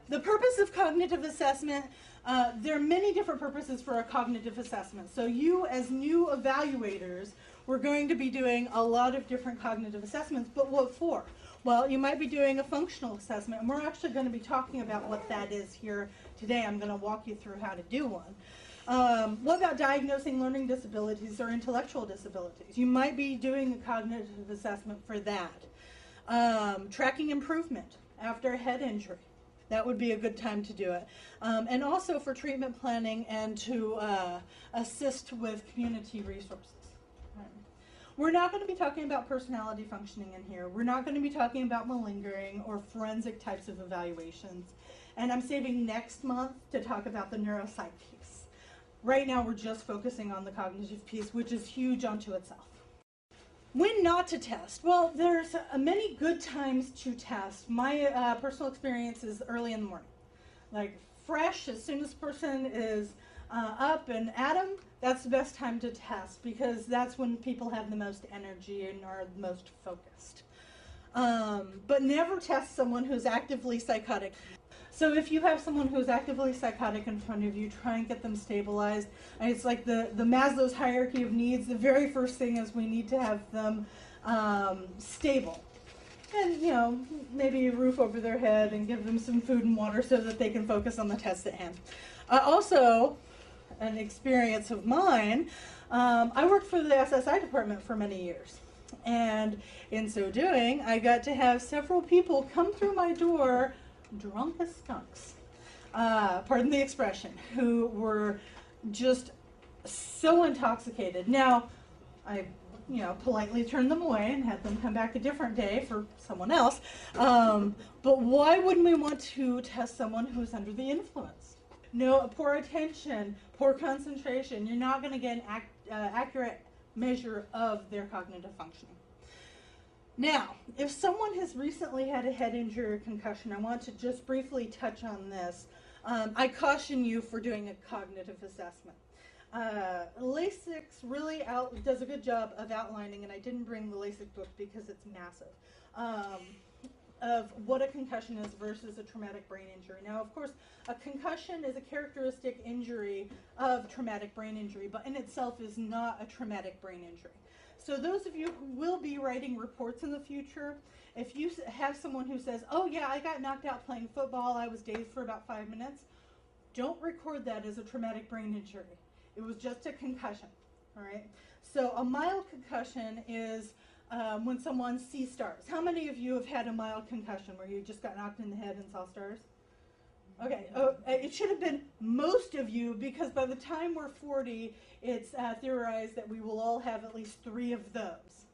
The purpose of cognitive assessment, there are many different purposes for a cognitive assessment. So you as new evaluators, we're going to be doing a lot of different cognitive assessments, but what for? Well, you might be doing a functional assessment, and we're actually going to be talking about what that is here today. I'm going to walk you through how to do one. What about diagnosing learning disabilities or intellectual disabilities? You might be doing a cognitive assessment for that. Tracking improvement after a head injury. That would be a good time to do it. And also for treatment planning and to assist with community resources. We're not going to be talking about personality functioning in here. We're not going to be talking about malingering or forensic types of evaluations. And I'm saving next month to talk about the neuropsych piece. Right now we're just focusing on the cognitive piece, which is huge unto itself. When not to test? Well, there's many good times to test. My personal experience is early in the morning. Like fresh, as soon as the person is up and at 'em, that's the best time to test because that's when people have the most energy and are the most focused. But never test someone who's actively psychotic. So if you have someone who's actively psychotic in front of you, try and get them stabilized. And it's like the Maslow's hierarchy of needs. The very first thing is we need to have them stable. And, you know, maybe a roof over their head and give them some food and water so that they can focus on the test at hand. Also, an experience of mine, I worked for the SSI department for many years. And in so doing, I got to have several people come through my door drunk as skunks, pardon the expression, who were just so intoxicated. Now, I, politely turned them away and had them come back a different day for someone else. But why wouldn't we want to test someone who's under the influence? No, poor attention, poor concentration. You're not going to get an accurate measure of their cognitive functioning. Now, if someone has recently had a head injury or concussion, I want to just briefly touch on this. I caution you for doing a cognitive assessment. LASIK really does a good job of outlining, and I didn't bring the LASIK book because it's massive, of what a concussion is versus a traumatic brain injury. Now, of course, a concussion is a characteristic injury of traumatic brain injury, but in itself is not a traumatic brain injury. So those of you who will be writing reports in the future, if you have someone who says, oh yeah, I got knocked out playing football, I was dazed for about 5 minutes, don't record that as a traumatic brain injury. It was just a concussion, all right? So a mild concussion is when someone sees stars. How many of you have had a mild concussion where you just got knocked in the head and saw stars? Okay, it should have been most of you because by the time we're 40, it's theorized that we will all have at least 3 of those,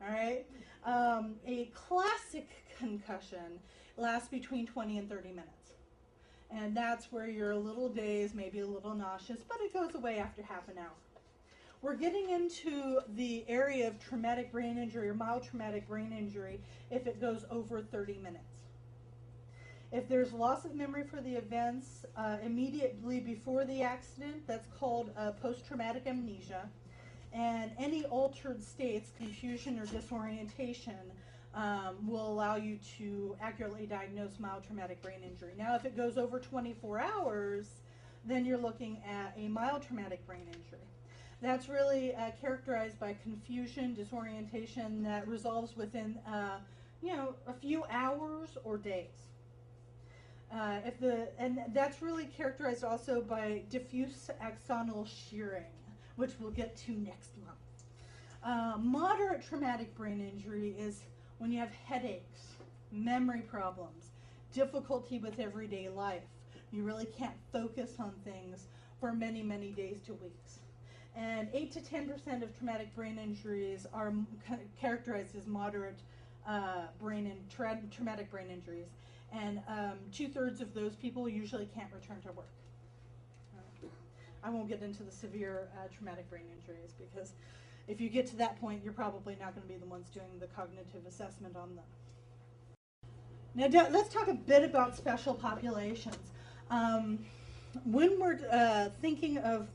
all right? A classic concussion lasts between 20 and 30 minutes. And that's where you're a little dazed, maybe a little nauseous, but it goes away after half an hour. We're getting into the area of traumatic brain injury or mild traumatic brain injury if it goes over 30 minutes. If there's loss of memory for the events immediately before the accident, that's called post-traumatic amnesia. And any altered states, confusion or disorientation, will allow you to accurately diagnose mild traumatic brain injury. Now, if it goes over 24 hours, then you're looking at a mild traumatic brain injury. That's really characterized by confusion, disorientation that resolves within, a few hours or days. And that's really characterized also by diffuse axonal shearing, which we'll get to next month. Moderate traumatic brain injury is when you have headaches, memory problems, difficulty with everyday life. You really can't focus on things for many, many days to weeks. And 8 to 10% of traumatic brain injuries are characterized as moderate traumatic brain injuries. And 2/3 of those people usually can't return to work. I won't get into the severe traumatic brain injuries because if you get to that point, you're probably not going to be the ones doing the cognitive assessment on them. Now, let's talk a bit about special populations. When we're thinking of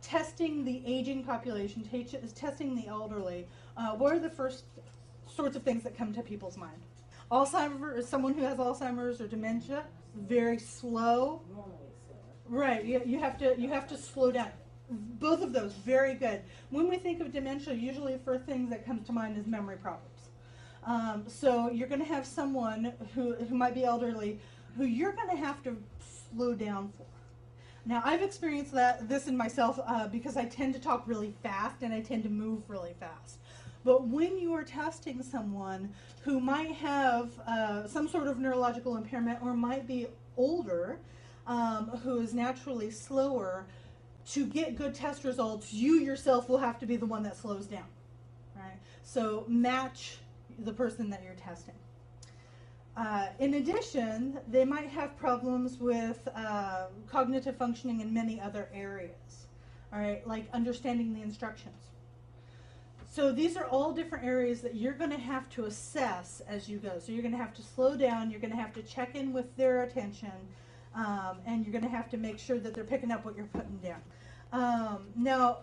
testing the aging population, testing the elderly, what are the first sorts of things that come to people's mind? Alzheimer's, someone who has Alzheimer's or dementia, very slow. Right, you have to slow down. Both of those, very good. When we think of dementia, usually the first thing that comes to mind is memory problems. So you're going to have someone who might be elderly, who you're going to have to slow down for. Now, I've experienced this in myself because I tend to talk really fast and I tend to move really fast. But when you are testing someone who might have some sort of neurological impairment or might be older, who is naturally slower, to get good test results, you yourself will have to be the one that slows down, right? So match the person that you're testing. In addition, they might have problems with cognitive functioning in many other areas, all right, like understanding the instructions. So these are all different areas that you're going to have to assess as you go. So you're going to have to slow down, you're going to have to check in with their attention, and you're going to have to make sure that they're picking up what you're putting down. Now,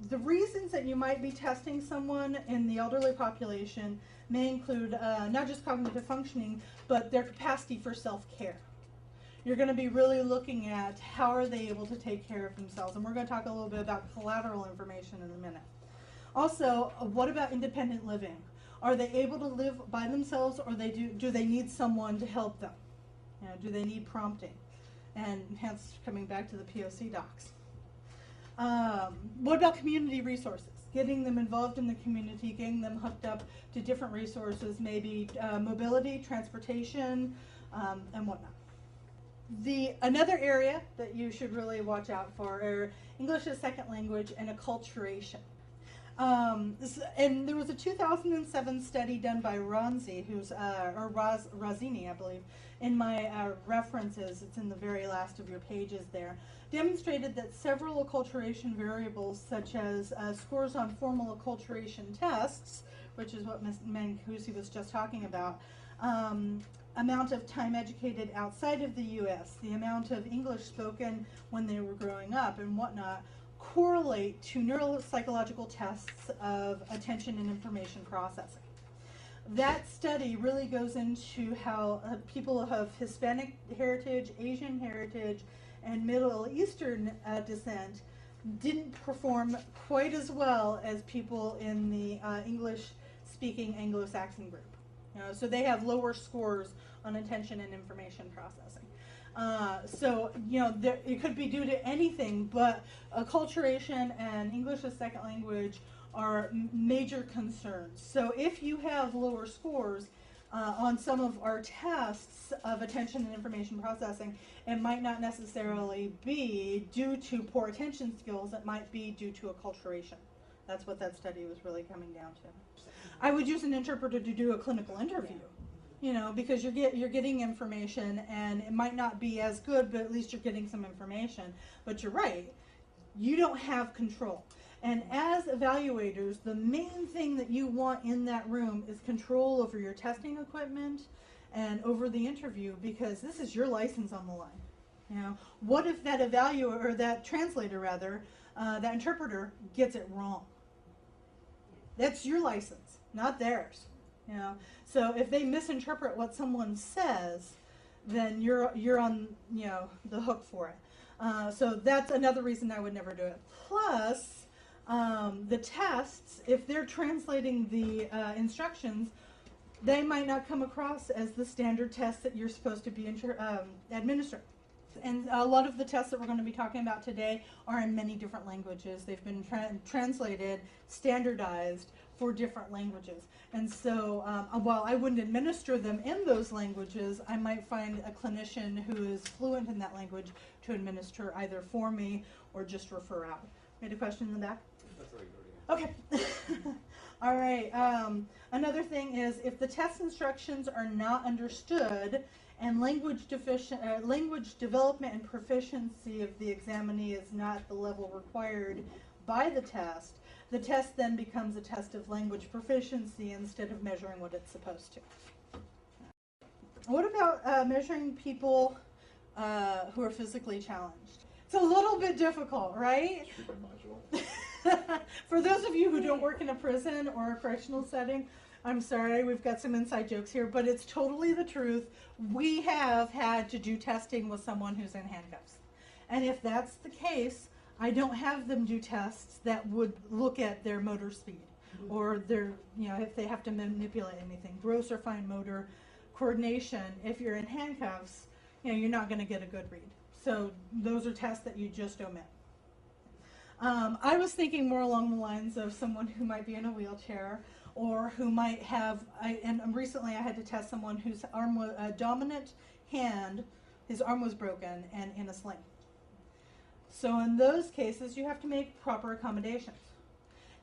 the reasons that you might be testing someone in the elderly population may include not just cognitive functioning, but their capacity for self-care. You're going to be really looking at how are they able to take care of themselves, and we're going to talk a little bit about collateral information in a minute. Also, what about independent living? Are they able to live by themselves, or do they need someone to help them? You know, do they need prompting? And hence, coming back to the POC docs. What about community resources? Getting them involved in the community, getting them hooked up to different resources, maybe mobility, transportation, and whatnot. Another area that you should really watch out for are English as second language and acculturation. And there was a 2007 study done by Ronzi, or Razzini, I believe, in my references, it's in the very last of your pages there, demonstrated that several acculturation variables, such as scores on formal acculturation tests, which is what Ms. Mancusi was just talking about, amount of time educated outside of the U.S., the amount of English spoken when they were growing up and whatnot, correlate to neuropsychological tests of attention and information processing. That study really goes into how people of Hispanic heritage, Asian heritage, and Middle Eastern descent didn't perform quite as well as people in the English-speaking Anglo-Saxon group. You know, so they have lower scores on attention and information processing. So, you know, it could be due to anything, but acculturation and English as second language are major concerns. So if you have lower scores on some of our tests of attention and information processing, it might not necessarily be due to poor attention skills, it might be due to acculturation. That's what that study was really coming down to. I would use an interpreter to do a clinical interview. You know, because you're getting information, and it might not be as good, but at least you're getting some information. But you're right, you don't have control. And as evaluators, the main thing that you want in that room is control over your testing equipment and over the interview, because this is your license on the line. You know, what if that evaluator, or that translator rather, that interpreter gets it wrong? That's your license, not theirs. You know, so if they misinterpret what someone says, then you're on, you know, the hook for it. So that's another reason I would never do it. Plus, the tests, if they're translating the instructions, they might not come across as the standard tests that you're supposed to be administering. And a lot of the tests that we're going to be talking about today are in many different languages. They've been translated, standardized for different languages. And so while I wouldn't administer them in those languages, I might find a clinician who is fluent in that language to administer either for me or just refer out. You had a question in the back? That's already Okay. All right. Another thing is, if the test instructions are not understood and language development and proficiency of the examinee is not the level required by the test then becomes a test of language proficiency instead of measuring what it's supposed to. What about measuring people who are physically challenged? It's a little bit difficult, right? Super module. For those of you who don't work in a prison or a correctional setting, I'm sorry, we've got some inside jokes here, but it's totally the truth. We have had to do testing with someone who's in handcuffs. And if that's the case, I don't have them do tests that would look at their motor speed or their, if they have to manipulate anything, gross or fine motor coordination. If you're in handcuffs, you're not going to get a good read. So those are tests that you just omit. I was thinking more along the lines of someone who might be in a wheelchair or who might have, and recently I had to test someone whose arm was, dominant hand, his arm was broken and in a sling. So in those cases, you have to make proper accommodations.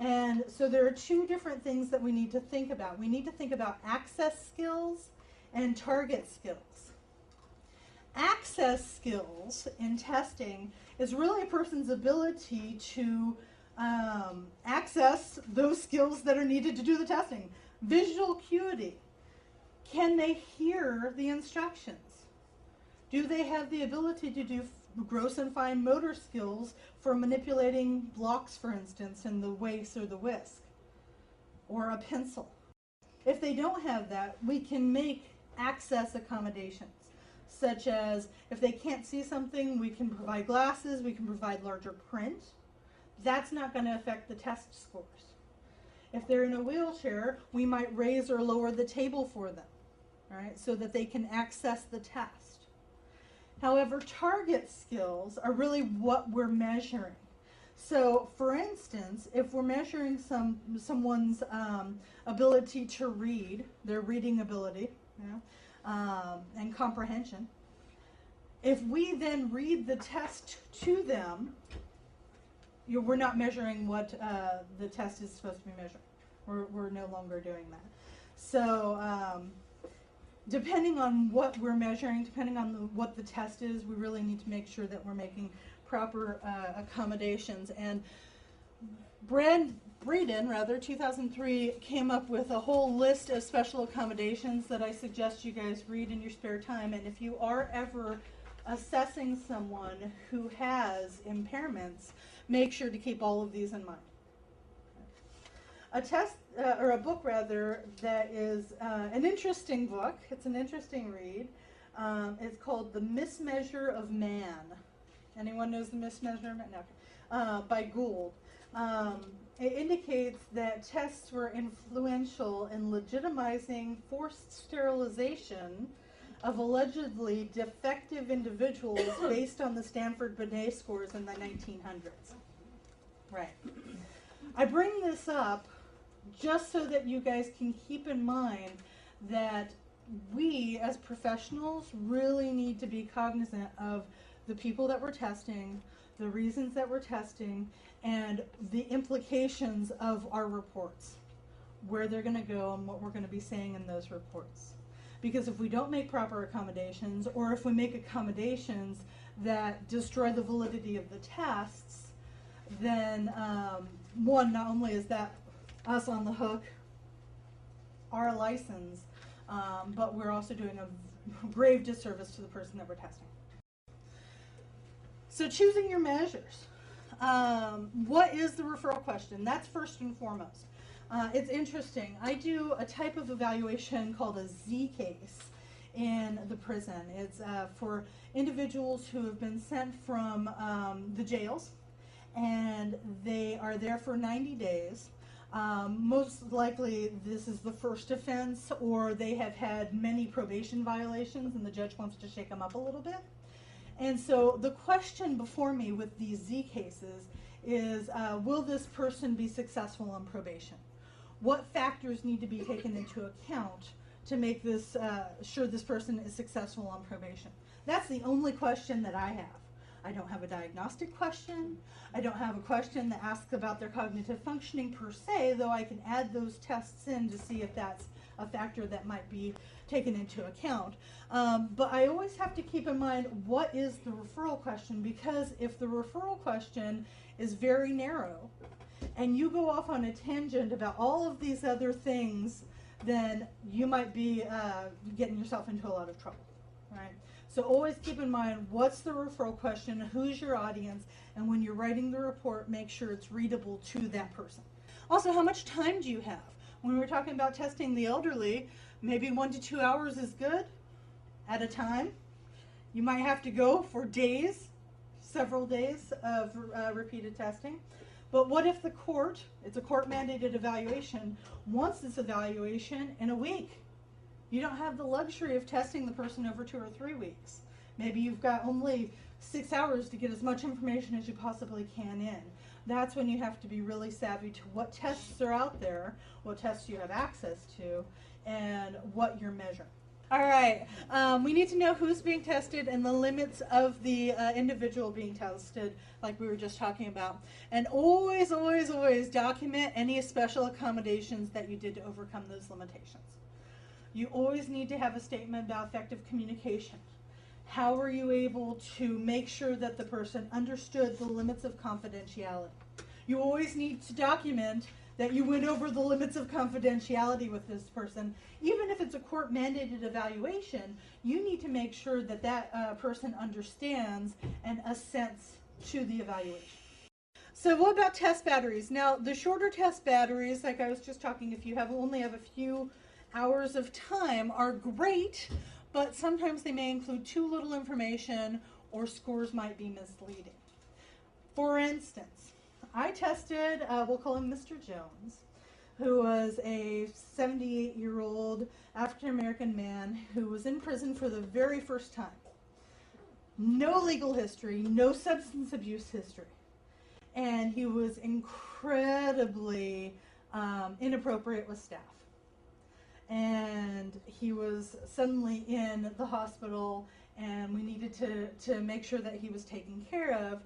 And so there are two different things that we need to think about. We need to think about access skills and target skills. Access skills in testing is really a person's ability to access those skills that are needed to do the testing. Visual acuity. Can they hear the instructions? Do they have the ability to do gross and fine motor skills for manipulating blocks, for instance, in the vase or the whisk, or a pencil? If they don't have that, we can make access accommodations, such as if they can't see something, we can provide glasses, we can provide larger print. That's not going to affect the test scores. If they're in a wheelchair, we might raise or lower the table for them, right, so that they can access the test. However, target skills are really what we're measuring. So, for instance, if we're measuring someone's ability to read, their reading ability, and comprehension, if we then read the test to them, we're not measuring what the test is supposed to be measuring. We're no longer doing that. So, depending on what we're measuring, depending on what the test is, we really need to make sure that we're making proper accommodations. And Breeden, 2003, came up with a whole list of special accommodations that I suggest you guys read in your spare time. And if you are ever assessing someone who has impairments, make sure to keep all of these in mind. A test, or a book rather, that is an interesting book. It's an interesting read. It's called The Mismeasure of Man. Anyone knows The Mismeasure of Man? No. By Gould. It indicates that tests were influential in legitimizing forced sterilization of allegedly defective individuals based on the Stanford-Binet scores in the 1900s. Right. I bring this up just so that you guys can keep in mind that we as professionals really need to be cognizant of the people that we're testing, the reasons that we're testing, and the implications of our reports, where they're going to go and what we're going to be saying in those reports. Because if we don't make proper accommodations, or if we make accommodations that destroy the validity of the tests, then one, not only is that us on the hook, our license, but we're also doing a grave disservice to the person that we're testing. So choosing your measures. What is the referral question? That's first and foremost. It's interesting. I do a type of evaluation called a Z case in the prison. It's for individuals who have been sent from the jails, and they are there for 90 days. Most likely this is the first offense, or they have had many probation violations and the judge wants to shake them up a little bit. And so the question before me with these Z cases is, will this person be successful on probation? What factors need to be taken into account to make this sure this person is successful on probation? That's the only question that I have. I don't have a diagnostic question. I don't have a question that asks about their cognitive functioning per se, though I can add those tests in to see if that's a factor that might be taken into account. But I always have to keep in mind, what is the referral question? Because if the referral question is very narrow and you go off on a tangent about all of these other things, then you might be getting yourself into a lot of trouble, right? So always keep in mind, what's the referral question, who's your audience, and when you're writing the report, make sure it's readable to that person. Also, how much time do you have? When we're talking about testing the elderly, maybe 1 to 2 hours is good at a time. You might have to go for days, several days of repeated testing. But what if the court, it's a court-mandated evaluation, wants this evaluation in a week? You don't have the luxury of testing the person over 2 or 3 weeks. Maybe you've got only 6 hours to get as much information as you possibly can in. That's when you have to be really savvy to what tests are out there, what tests you have access to, and what you're measuring. All right, we need to know who's being tested and the limits of the individual being tested, like we were just talking about. And always, always, always document any special accommodations that you did to overcome those limitations. You always need to have a statement about effective communication. How were you able to make sure that the person understood the limits of confidentiality? You always need to document that you went over the limits of confidentiality with this person. Even if it's a court-mandated evaluation, you need to make sure that that person understands and assents to the evaluation. So what about test batteries? Now, the shorter test batteries, like I was just talking, if you only have a few hours of time, are great, but sometimes they may include too little information or scores might be misleading. For instance, I tested, we'll call him Mr. Jones, who was a 78-year-old African-American man who was in prison for the very first time. No legal history, no substance abuse history. And he was incredibly inappropriate with staff. And he was suddenly in the hospital, and we needed to make sure that he was taken care of.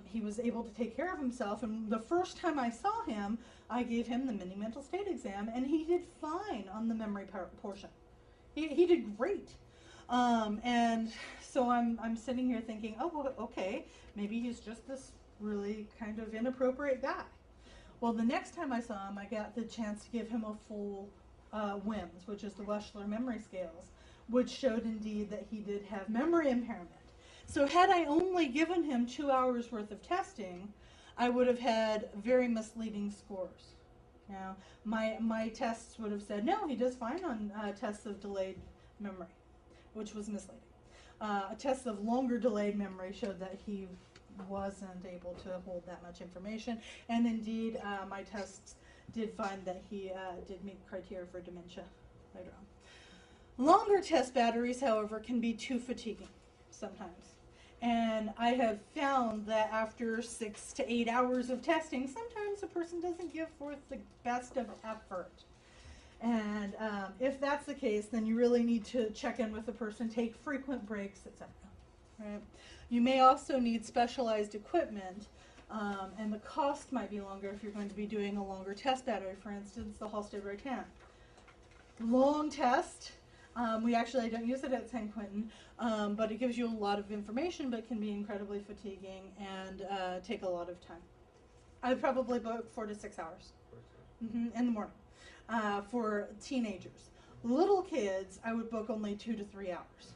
He was able to take care of himself, and the first time I saw him, I gave him the mini mental state exam, and he did fine on the memory portion. He did great. And so I'm sitting here thinking, oh, well, okay, maybe he's just this really kind of inappropriate guy. Well, the next time I saw him, I got the chance to give him a full WIMS, which is the Wechsler memory scales, which showed indeed that he did have memory impairment. So had I only given him 2 hours worth of testing, I would have had very misleading scores. Now, my tests would have said, no, he does fine on tests of delayed memory, which was misleading. A test of longer delayed memory showed that he wasn't able to hold that much information, and indeed my tests did find that he did meet criteria for dementia later on. Longer test batteries, however, can be too fatiguing sometimes. And I have found that after 6 to 8 hours of testing, sometimes a person doesn't give forth the best of effort. And if that's the case, then you really need to check in with the person, take frequent breaks, etc. Right? You may also need specialized equipment, and the cost might be longer if you're going to be doing a longer test battery. For instance, the Halsted Rotan. Long test. I don't use it at San Quentin, but it gives you a lot of information, but can be incredibly fatiguing and take a lot of time. I would probably book 4 to 6 hours in the morning for teenagers. Little kids, I would book only 2 to 3 hours,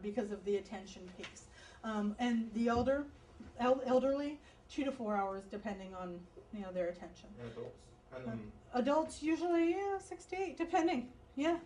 because of the attention piece. And the elderly, 2 to 4 hours, depending on their attention. And adults? Adults usually 6 to 8, depending. Yeah.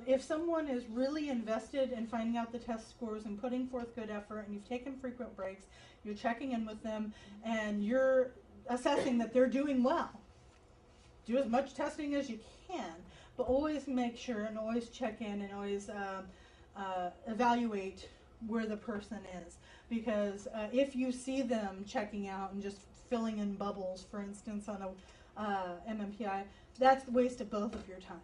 If someone is really invested in finding out the test scores and putting forth good effort, and you've taken frequent breaks, you're checking in with them, and you're assessing that they're doing well, do as much testing as you can, but always make sure and always check in and always evaluate where the person is. Because if you see them checking out and just filling in bubbles, for instance, on a MMPI, that's the waste of both of your time.